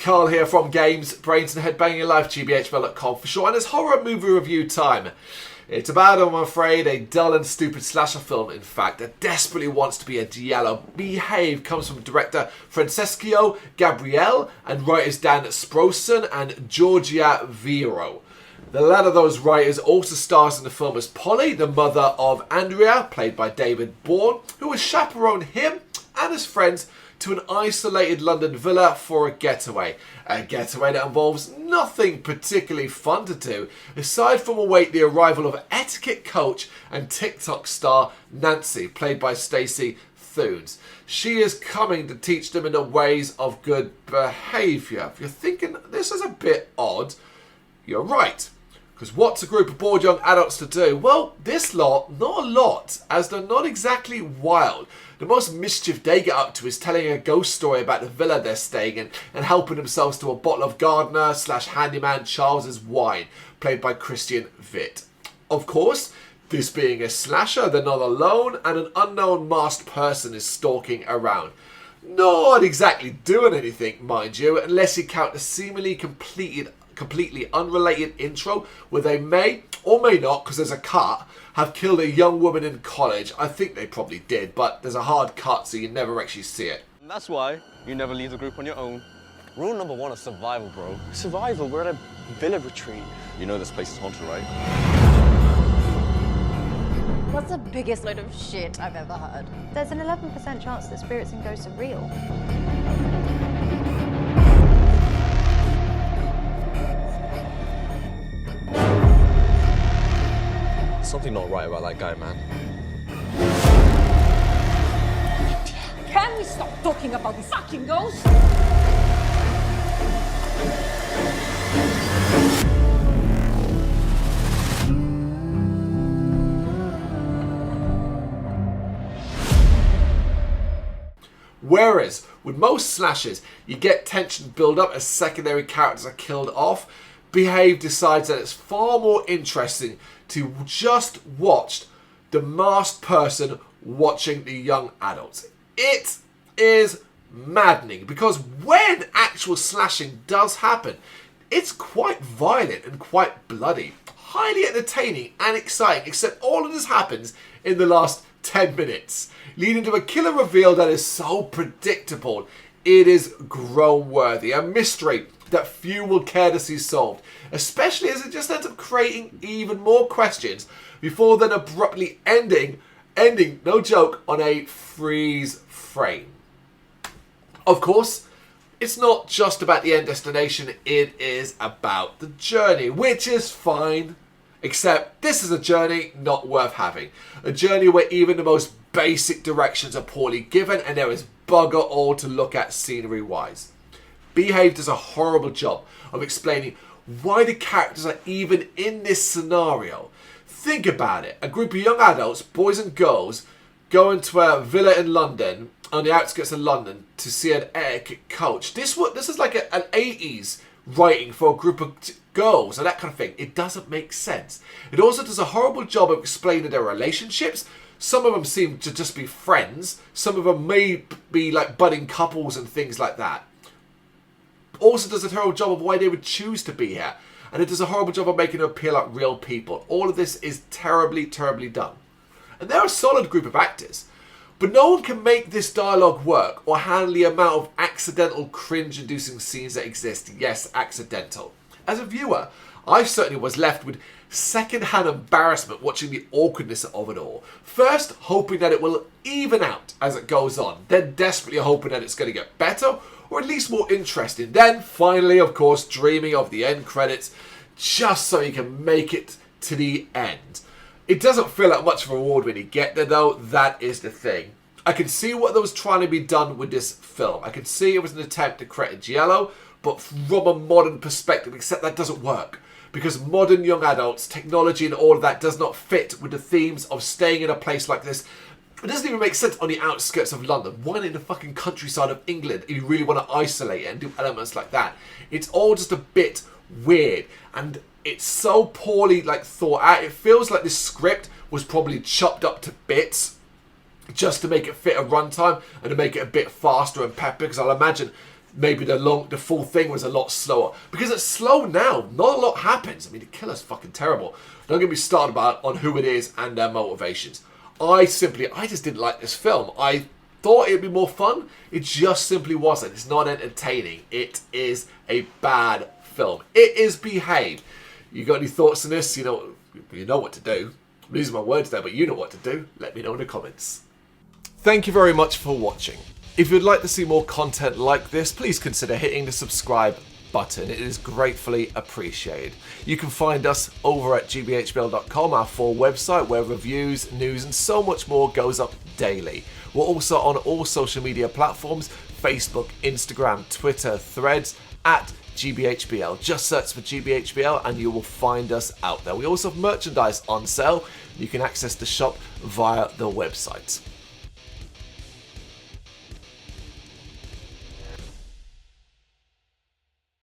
Carl here from Brrraaains Head-Banging Life, gbhblofficial, and it's horror movie review time. It's about, I'm afraid, a dull and stupid slasher film, in fact, that desperately wants to be a giallo. Behave comes from director Francesco Gabriele and writers Dan Sprossen and Giorgia Vero. The latter of those writers also stars in the film as Polly, the mother of Andrea, played by David Bourne, who will chaperone him and his friends to an isolated London villa for a getaway. A getaway that involves nothing particularly fun to do, aside from await the arrival of etiquette coach and TikTok star Nancy, played by Stacey Thunes. She is coming to teach them in the ways of good behaviour. If you're thinking this is a bit odd, you're right. Because what's a group of bored young adults to do? Well, this lot, not a lot, as they're not exactly wild. The most mischief they get up to is telling a ghost story about the villa they're staying in and helping themselves to a bottle of gardener/handyman Charles's wine, played by Christian Witt. Of course, this being a slasher, they're not alone, and an unknown masked person is stalking around. Not exactly doing anything, mind you, unless you count the seemingly completely unrelated intro where they may or may not, because there's a cut, have killed a young woman in college. I think they probably did, but there's a hard cut so you never actually see it. And that's why you never leave the group on your own. Rule number one is survival, bro. Survival? We're at a villa retreat. You know this place is haunted, right? That's the biggest load of shit I've ever heard. There's an 11% chance that spirits and ghosts are real. Something not right about that guy, man. Can we stop talking about the fucking ghost? Whereas, with most slashers, you get tension build up as secondary characters are killed off, Behave decides that it's far more interesting to just watch the masked person watching the young adults. It is maddening because when actual slashing does happen, it's quite violent and quite bloody, highly entertaining and exciting, except all of this happens in the last 10 minutes, leading to a killer reveal that is so predictable. It is groan-worthy, a mystery that few will care to see solved, especially as it just ends up creating even more questions before then abruptly ending, no joke, on a freeze frame. Of course, it's not just about the end destination, it is about the journey, which is fine, except this is a journey not worth having. A journey where even the most basic directions are poorly given and there is bugger all to look at scenery-wise. Behave does a horrible job of explaining why the characters are even in this scenario. Think about it. A group of young adults, boys and girls, go into a villa in London, on the outskirts of London, to see an etiquette coach. This is like an 80s writing for a group of girls and that kind of thing. It doesn't make sense. It also does a horrible job of explaining their relationships. Some of them seem to just be friends. Some of them may be like budding couples and things like that. Also does a terrible job of why they would choose to be here. And it does a horrible job of making them appear like real people. All of this is terribly, terribly done. And they're a solid group of actors. But no one can make this dialogue work or handle the amount of accidental cringe-inducing scenes that exist. Yes, accidental. As a viewer, I certainly was left with second-hand embarrassment watching the awkwardness of it all. First, hoping that it will even out as it goes on. Then desperately hoping that it's going to get better, or at least more interesting. Then, finally, of course, dreaming of the end credits, just so you can make it to the end. It doesn't feel like much of a reward when you get there, though. That is the thing. I can see what was trying to be done with this film. I can see it was an attempt to create a giallo, but from a modern perspective, except that doesn't work. Because modern young adults, technology and all of that does not fit with the themes of staying in a place like this. It doesn't even make sense on the outskirts of London. Why not in the fucking countryside of England if you really want to isolate it and do elements like that? It's all just a bit weird. And it's so poorly thought out. It feels like this script was probably chopped up to bits just to make it fit a runtime and to make it a bit faster and pepper. Because I'll imagine maybe the full thing was a lot slower. Because it's slow now, not a lot happens. I mean, the killer's fucking terrible. Don't get me started on who it is and their motivations. I just didn't like this film. I thought it'd be more fun. It just simply wasn't. It's not entertaining. It is a bad film. It is Behave. You got any thoughts on this? You know what to do. I'm losing my words there, but you know what to do. Let me know in the comments. Thank you very much for watching. If you'd like to see more content like this, please consider hitting the subscribe button. It is gratefully appreciated. You can find us over at gbhbl.com, our full website, where reviews, news, and so much more goes up daily. We're also on all social media platforms: Facebook, Instagram, Twitter, Threads, at gbhbl. Just search for gbhbl and you will find us out there. We also have merchandise on sale. You can access the shop via the website.